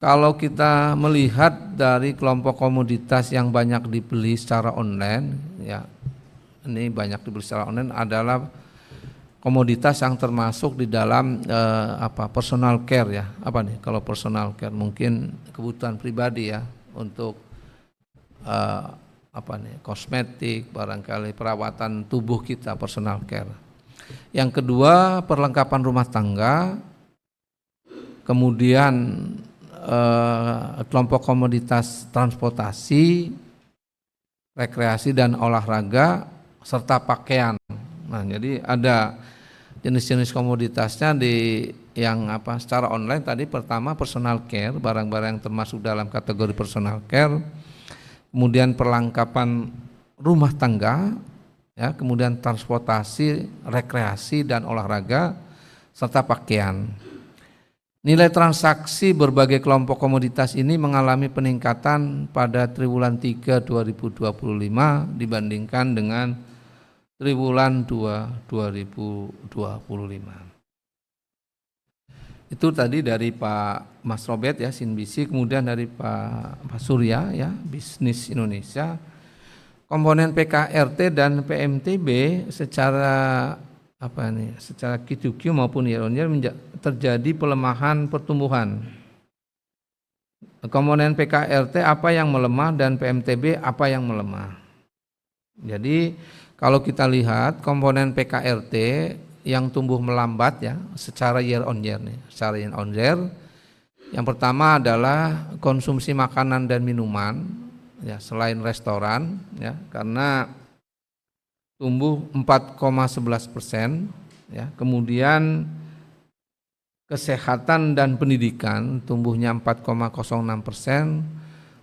Kalau kita melihat dari kelompok komoditas yang banyak dibeli secara online, ya, ini banyak dibeli secara online adalah komoditas yang termasuk di dalam personal care ya. Apa nih? Kalau personal care mungkin kebutuhan pribadi ya untuk kosmetik, barangkali perawatan tubuh kita, personal care. Yang kedua, perlengkapan rumah tangga. Kemudian kelompok komoditas transportasi, rekreasi dan olahraga, serta pakaian. Nah, jadi ada jenis-jenis komoditasnya secara online tadi. Pertama, personal care, barang-barang yang termasuk dalam kategori personal care. Kemudian perlengkapan rumah tangga, ya, kemudian transportasi, rekreasi dan olahraga, serta pakaian. Nilai transaksi berbagai kelompok komoditas ini mengalami peningkatan pada triwulan 3 2025 dibandingkan dengan triwulan 2 2025. Itu tadi dari Pak Mas Robert ya, Sinbisi, kemudian dari Pak Surya ya, Bisnis Indonesia. Komponen PKRT dan PMTB secara Q2Q maupun year on year terjadi pelemahan pertumbuhan. Komponen PKRT apa yang melemah dan PMTB apa yang melemah. Jadi kalau kita lihat komponen PKRT yang tumbuh melambat ya secara year on year nih, secara year on year. Yang pertama adalah konsumsi makanan dan minuman ya, selain restoran ya, karena tumbuh 4,11%, ya. Kemudian kesehatan dan pendidikan tumbuhnya 4,06%,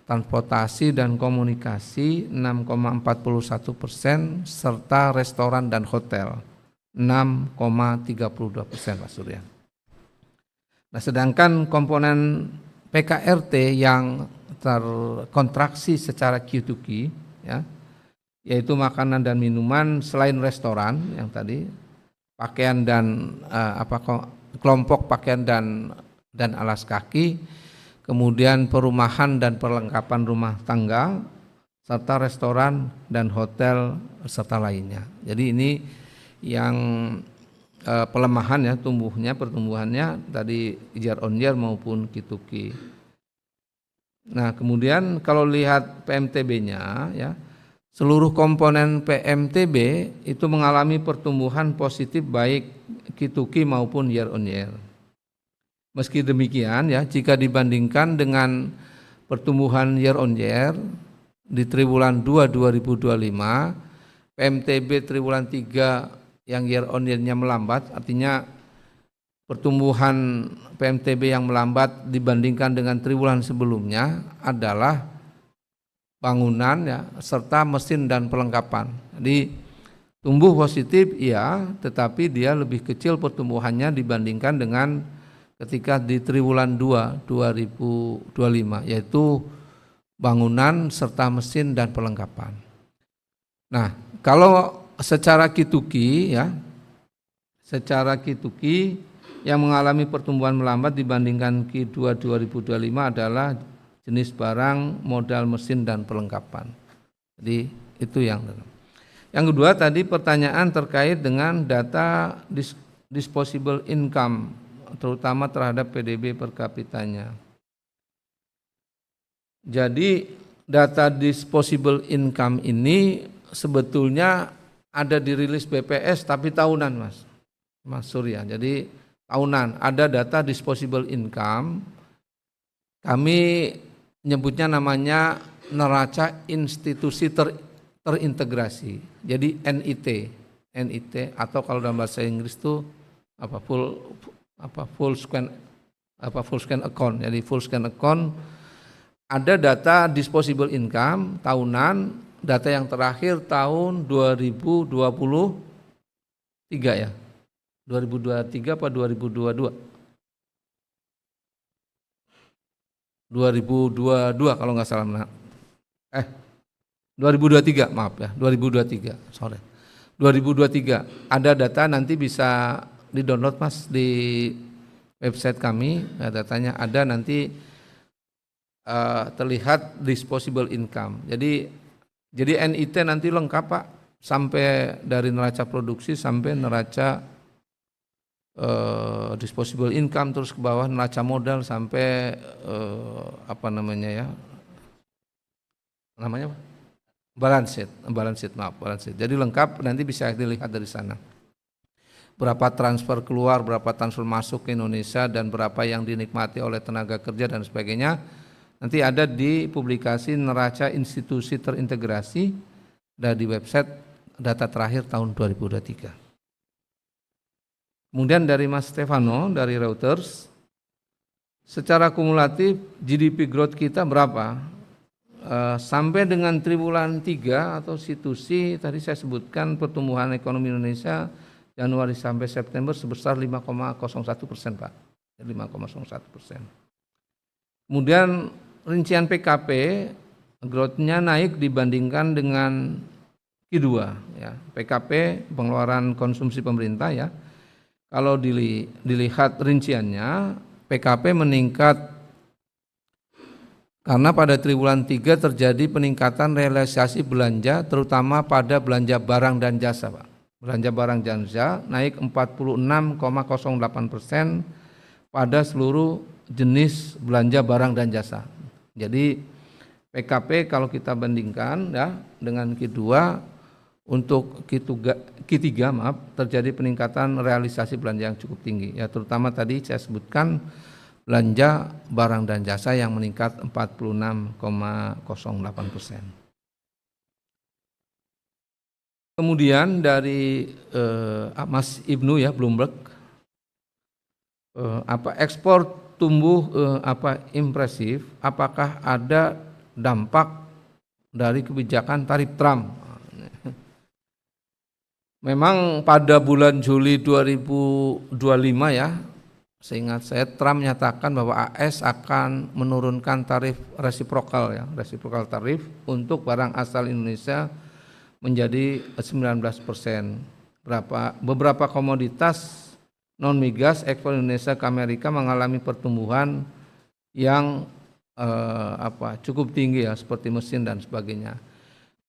transportasi dan komunikasi 6,41%, serta restoran dan hotel 6,32%, Pak Surya. Nah, sedangkan komponen PKRT yang terkontraksi secara Q2Q ya, yaitu makanan dan minuman selain restoran yang tadi, pakaian dan kelompok pakaian dan alas kaki, kemudian perumahan dan perlengkapan rumah tangga, serta restoran dan hotel serta lainnya. Jadi ini yang pelemahan ya, pertumbuhannya tadi year on year maupun Q2Q. Nah, kemudian kalau lihat PMTB-nya ya, seluruh komponen PMTB itu mengalami pertumbuhan positif baik Q2Q maupun year on year. Meski demikian ya, jika dibandingkan dengan pertumbuhan year on year di triwulan 2 2025, PMTB triwulan 3 yang year on year-nya melambat, artinya pertumbuhan PMTB yang melambat dibandingkan dengan triwulan sebelumnya adalah bangunan ya, serta mesin dan perlengkapan. Jadi tumbuh positif iya, tetapi dia lebih kecil pertumbuhannya dibandingkan dengan ketika di triwulan 2 2025, yaitu bangunan serta mesin dan perlengkapan. Nah, kalau secara Q2Q ya, secara Q2Q yang mengalami pertumbuhan melambat dibandingkan Q2 2025 adalah jenis barang, modal, mesin, dan perlengkapan. Jadi itu yang kedua tadi pertanyaan terkait dengan data disposable income, terutama terhadap PDB per kapitanya. Jadi data disposable income ini sebetulnya ada dirilis BPS tapi tahunan, Mas Surya. Jadi tahunan ada data disposable income. Kami nyebutnya namanya neraca institusi terintegrasi. Jadi NIT atau kalau dalam bahasa Inggris itu full scan account. Jadi full scan account ada data disposable income tahunan, data yang terakhir tahun 2023 ya. 2023 apa 2022? 2022 kalau nggak salah. 2023, maaf ya, 2023, sorry. 2023 ada data, nanti bisa di-download Mas di website kami, nah, datanya ada nanti terlihat disposable income. Jadi NIT nanti lengkap Pak, sampai dari neraca produksi sampai neraca disposable income, terus ke bawah neraca modal sampai balance sheet. Jadi lengkap, nanti bisa dilihat dari sana. Berapa transfer keluar, berapa transfer masuk ke Indonesia, dan berapa yang dinikmati oleh tenaga kerja dan sebagainya. Nanti ada di publikasi neraca institusi terintegrasi dan di website data terakhir tahun 2023. Kemudian dari Mas Stefano dari Reuters, secara kumulatif GDP growth kita berapa? Sampai dengan triwulan 3 atau situsi tadi saya sebutkan, pertumbuhan ekonomi Indonesia Januari sampai September sebesar 5,01% Pak, 5,01%. Kemudian rincian PKP growth-nya naik dibandingkan dengan Q2 ya. PKP pengeluaran konsumsi pemerintah ya. Kalau dilihat rinciannya, PKP meningkat karena pada triwulan 3 terjadi peningkatan realisasi belanja, terutama pada belanja barang dan jasa Pak. Belanja barang dan jasa naik 46,08% pada seluruh jenis belanja barang dan jasa. Jadi PKP kalau kita bandingkan ya dengan Q2, untuk Q3 terjadi peningkatan realisasi belanja yang cukup tinggi ya, terutama tadi saya sebutkan belanja barang dan jasa yang meningkat 46,08%. Kemudian dari Mas Ibnu ya, Bloomberg, ekspor tumbuh impresif, apakah ada dampak dari kebijakan tarif Trump? Memang pada bulan Juli 2025 ya, seingat saya Trump menyatakan bahwa AS akan menurunkan tarif resiprokal ya, resiprokal tarif untuk barang asal Indonesia menjadi 19%. Beberapa komoditas non migas ekspor Indonesia ke Amerika mengalami pertumbuhan yang cukup tinggi ya, seperti mesin dan sebagainya.